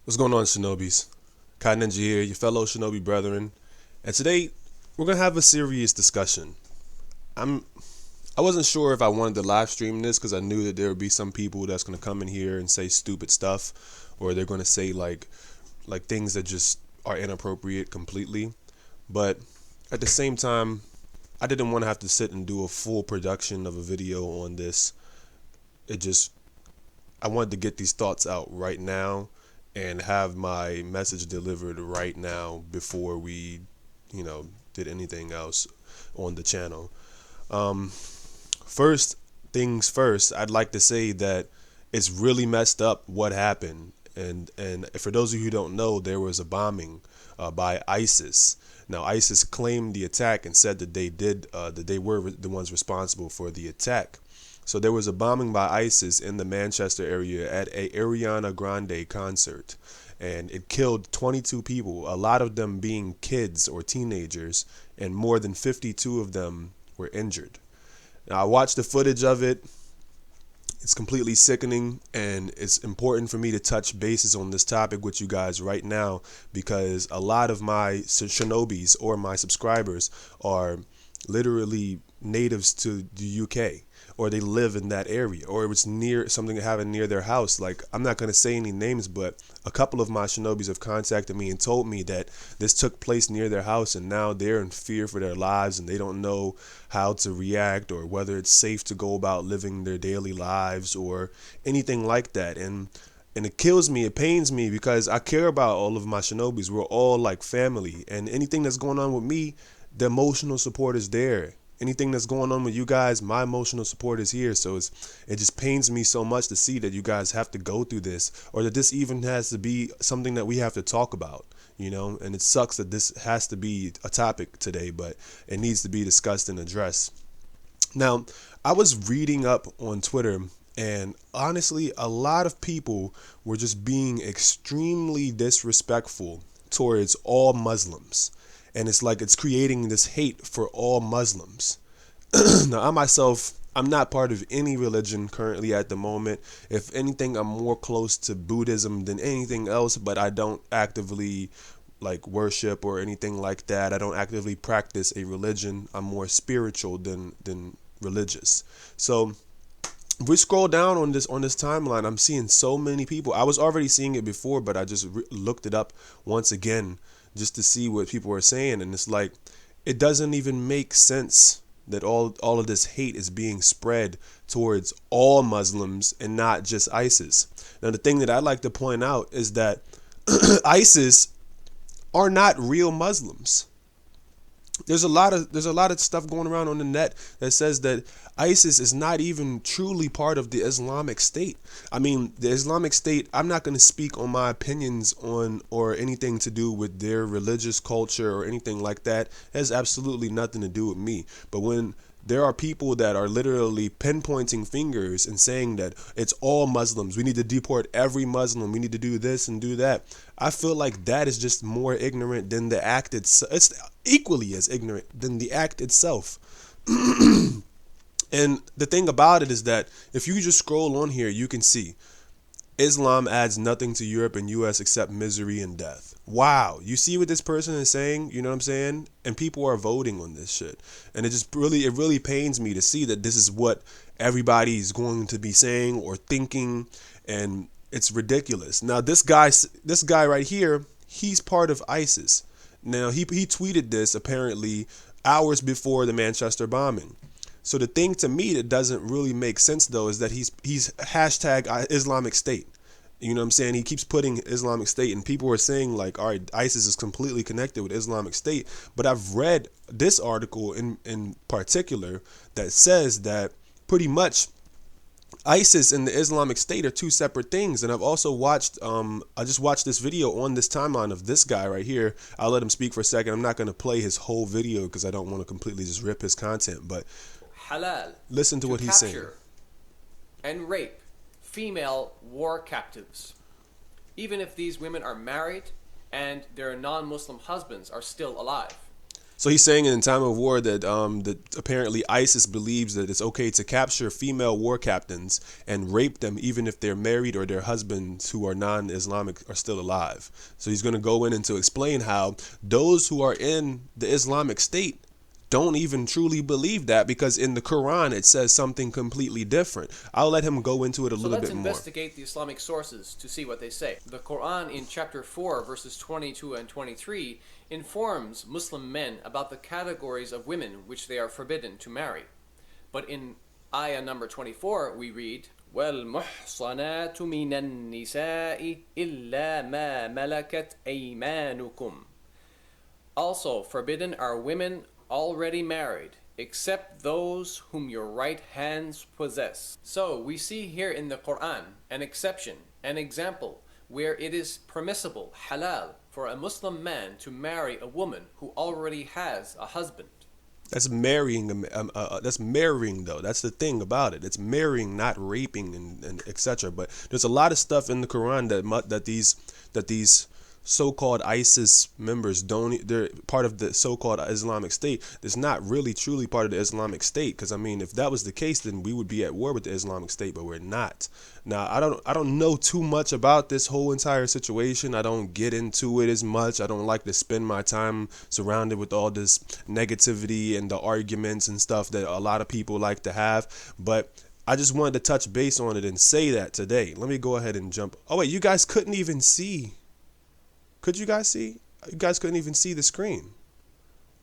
What's going on, Shinobis? Kai Ninja here, your fellow Shinobi brethren, and today we're gonna have a serious discussion. I'm I wasn't sure if I wanted to live stream this because I knew that there would be some people that's gonna come in here and say stupid stuff, or they're gonna say like things that just are inappropriate completely. But at the same time, I didn't want to have to sit and do a full production of a video on this. It just I wanted to get these thoughts out right now and have my message delivered right now before we, did anything else on the channel. Um, First things first, I'd like to say that it's really messed up what happened. And for those of you who don't know, there was a bombing by ISIS. Now, ISIS claimed the attack and said that they were the ones responsible for the attack. So there was a bombing by ISIS in the Manchester area at a Ariana Grande concert, and it killed 22 people, a lot of them being kids or teenagers, and more than 52 of them were injured. Now, I watched the footage of it. It's completely sickening, and it's important for me to touch bases on this topic with you guys right now because a lot of my shinobis or my subscribers are literally natives to the UK, or they live in that area, or it was near something that happened near their house. Like, I'm not going to say any names, but a couple of my shinobis have contacted me and told me that this took place near their house, and now they're in fear for their lives and they don't know how to react or whether it's safe to go about living their daily lives or anything like that. And it kills me, it pains me because I care about all of my shinobis. We're all like family, and anything that's going on with me, the emotional support is there. Anything that's going on with you guys, my emotional support is here. So it just pains me so much to see that you guys have to go through this, or that this even has to be something that we have to talk about, and it sucks that this has to be a topic today, but it needs to be discussed and addressed. Now, I was reading up on Twitter, and honestly, a lot of people were just being extremely disrespectful towards all Muslims. And it's like it's creating this hate for all Muslims. Now, I'm not part of any religion currently at the moment. If anything, I'm more close to Buddhism than anything else, but I don't actively like worship or anything like that. I don't actively practice a religion. I'm more spiritual than religious. So if we scroll down on this timeline, I'm seeing so many people. I was already seeing it before, but I just looked it up once again just to see what people are saying, and it's like it doesn't even make sense that all of this hate is being spread towards all Muslims and not just ISIS. Now, the thing that I'd like to point out is that ISIS are not real Muslims. There's a lot of stuff going around on the net that says that ISIS is not even truly part of the Islamic State. I mean, the Islamic State, I'm not going to speak on my opinions on or anything to do with their religious culture or anything like that. It has absolutely nothing to do with me. But when there are people that are literally pinpointing fingers and saying that it's all Muslims, we need to deport every Muslim, we need to do this and do that, I feel like that is just more ignorant than the act itself. It's equally as ignorant than the act itself. And the thing about it is that if you just scroll on here, you can see Islam adds nothing to Europe and US except misery and death. Wow. You see what this person is saying? You know what I'm saying? And people are voting on this shit. And it really pains me to see that this is what everybody's going to be saying or thinking, and it's ridiculous. Now, this guy right here, he's part of ISIS. Now, he tweeted this apparently hours before the Manchester bombing. So the thing to me that doesn't really make sense though is that he's hashtag Islamic State. You know what I'm saying? He keeps putting Islamic State, and people are saying like, all right, ISIS is completely connected with Islamic State. But I've read this article in particular that says that pretty much ISIS and the Islamic State are two separate things. And I've also watched, I just watched this video on this timeline of this guy right here. I'll let him speak for a second. I'm not going to play his whole video because I don't want to completely just rip his content, but halal listen to what he's saying. And rape female war captives, even if these women are married and their non-Muslim husbands are still alive. So he's saying in time of war that apparently ISIS believes that it's okay to capture female war captains and rape them even if they're married or their husbands who are non-Islamic are still alive. So he's going to go in and to explain how those who are in the Islamic State don't even truly believe that, because in the Quran it says something completely different. I'll let him go into it a So little let's bit more. investigate the Islamic sources to see what they say. The Quran in chapter 4, verses 22 and 23, informs Muslim men about the categories of women which they are forbidden to marry. But in ayah number 24, we read, وَالْمُحْصَنَاتُ مِنَ النِّسَاءِ إِلَّا مَا مَلَكَتْ أَيْمَانُكُمْ. Also forbidden are women already married, except those whom your right hands possess. So we see here in the Quran an exception, an example, where it is permissible, halal, for a Muslim man to marry a woman who already has a husband. That's marrying. That's marrying, though. That's the thing about it. It's marrying, not raping, and etc. But there's a lot of stuff in the Quran that these so-called ISIS members don't. They're part of the so-called Islamic State. It's not really truly part of the Islamic State, because I mean, if that was the case, then we would be at war with the Islamic State, but we're not. Now, I don't know too much about this whole entire situation. I don't get into it as much. I don't like to spend my time surrounded with all this negativity and the arguments and stuff that a lot of people like to have. But I just wanted to touch base on it and say that today. Let me go ahead and jump. Oh wait, you guys couldn't even see. Could you guys see? You guys couldn't even see the screen.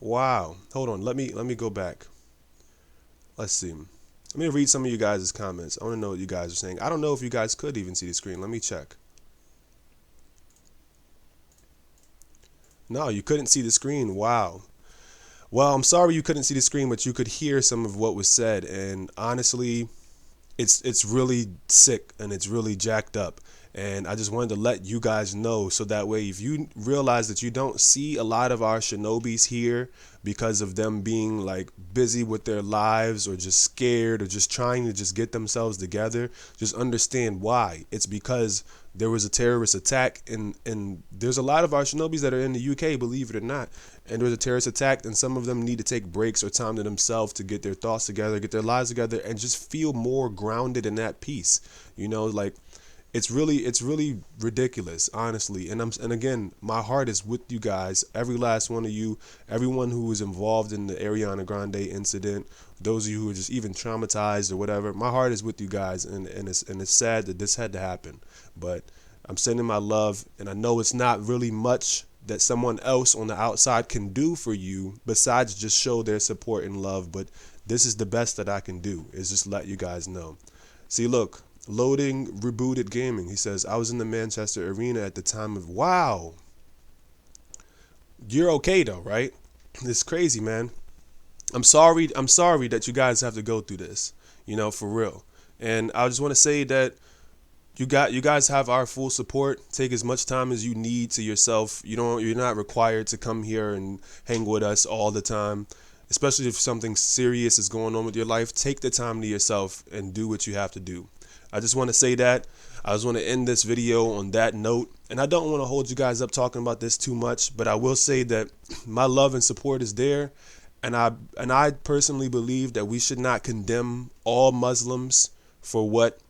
Wow. Hold on. Let me go back. Let's see. Let me read some of you guys' comments. I want to know what you guys are saying. I don't know if you guys could even see the screen. Let me check. No, you couldn't see the screen. Wow. Well, I'm sorry you couldn't see the screen, but you could hear some of what was said. And honestly, it's really sick and it's really jacked up. And I just wanted to let you guys know, so that way if you realize that you don't see a lot of our shinobis here because of them being like busy with their lives or just scared or just trying to just get themselves together, just understand why. It's because there was a terrorist attack, and there's a lot of our shinobis that are in the UK, believe it or not, and there was a terrorist attack, and some of them need to take breaks or time to themselves to get their thoughts together, get their lives together, and just feel more grounded in that peace. You know, like it's really ridiculous, honestly. And again, my heart is with you guys, every last one of you, everyone who was involved in the Ariana Grande incident, those of you who are just even traumatized or whatever. My heart is with you guys, and it's sad that this had to happen. But I'm sending my love, and I know it's not really much that someone else on the outside can do for you besides just show their support and love. But this is the best that I can do, is just let you guys know. See, look. Loading rebooted gaming. He says, I was in the Manchester arena at the time of. Wow. You're okay though, right? It's crazy, man. I'm sorry that you guys have to go through this, you know, for real. And I just want to say that you guys have our full support. Take as much time as you need to yourself. You're not required to come here and hang with us all the time. Especially if something serious is going on with your life, take the time to yourself and do what you have to do. I just want to say that. I just want to end this video on that note. And I don't want to hold you guys up talking about this too much, but I will say that my love and support is there. And I personally believe that we should not condemn all Muslims for what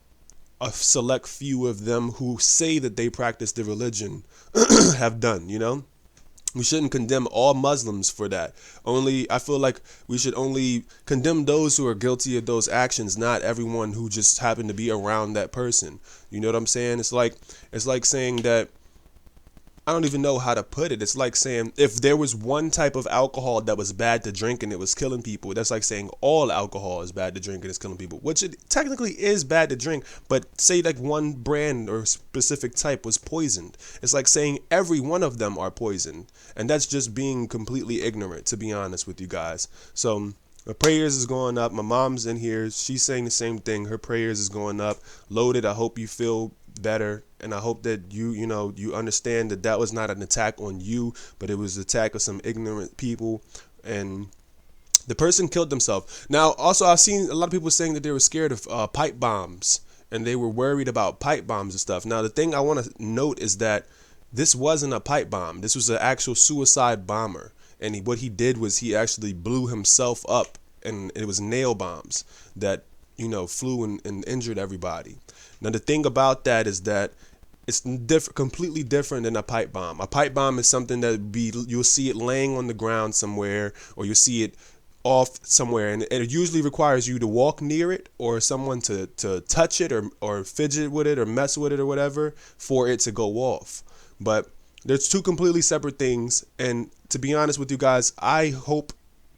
a select few of them who say that they practice the religion have done, you know? We shouldn't condemn all Muslims for that. I feel like we should only condemn those who are guilty of those actions, not everyone who just happened to be around that person. You know what I'm saying? It's like saying that, I don't even know how to put it. It's like saying if there was one type of alcohol that was bad to drink and it was killing people, that's like saying all alcohol is bad to drink and it's killing people, which it technically is bad to drink, but say like one brand or specific type was poisoned. It's like saying every one of them are poisoned, and that's just being completely ignorant, to be honest with you guys. So my prayers is going up. My mom's in here. She's saying the same thing. Her prayers is going up. Loaded, I hope you feel better, and I hope that you understand that that was not an attack on you, but it was an attack of some ignorant people, and the person killed themselves. Now, also, I've seen a lot of people saying that they were scared of pipe bombs, and they were worried about pipe bombs and stuff. Now, the thing I want to note is that this wasn't a pipe bomb. This was an actual suicide bomber. and what he did was he actually blew himself up, and it was nail bombs that flew and injured everybody. Now the thing about that is that it's completely different than a pipe bomb. A pipe bomb is something that you'll see it laying on the ground somewhere, or you'll see it off somewhere, and it usually requires you to walk near it or someone to touch it or fidget with it or mess with it or whatever for it to go off. But there's two completely separate things, and to be honest with you guys, I hope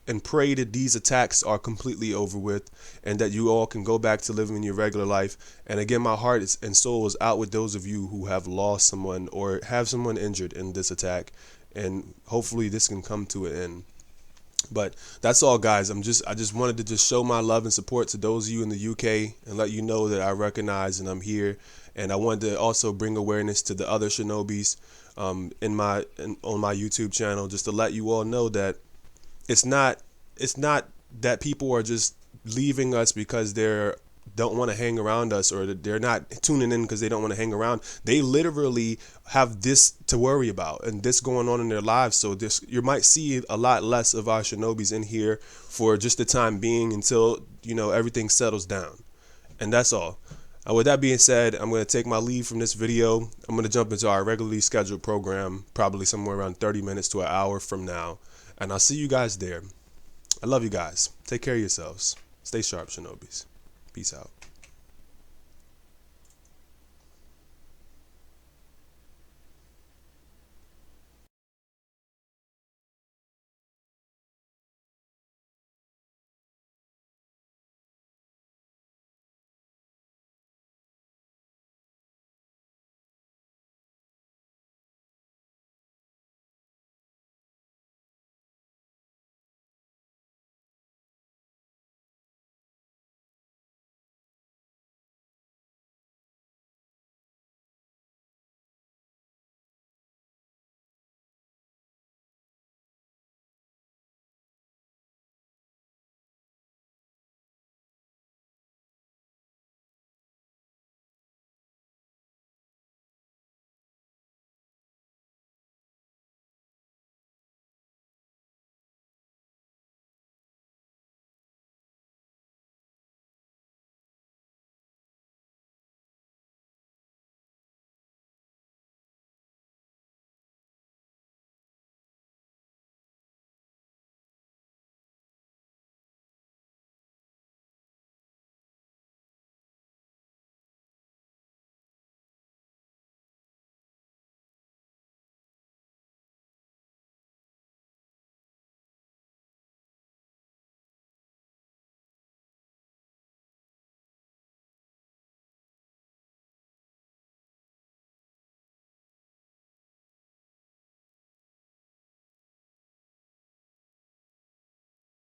and pray that these attacks are completely over with and that you all can go back to living your regular life. And again, my heart and soul is out with those of you who have lost someone or have someone injured in this attack, and hopefully this can come to an end. But that's all, guys. I just wanted to just show my love and support to those of you in the UK and let you know that I recognize and I'm here. And I wanted to also bring awareness to the other Shinobis on my YouTube channel, just to let you all know that it's not that people are just leaving us because they're don't want to hang around us, or they're not tuning in because they don't want to hang around. They literally have this to worry about and this going on in their lives. So you might see a lot less of our Shinobis in here for just the time being until everything settles down. And that's all. With that being said, I'm going to take my leave from this video. I'm going to jump into our regularly scheduled program, probably somewhere around 30 minutes to an hour from now. And I'll see you guys there. I love you guys. Take care of yourselves. Stay sharp, Shinobis. Peace out.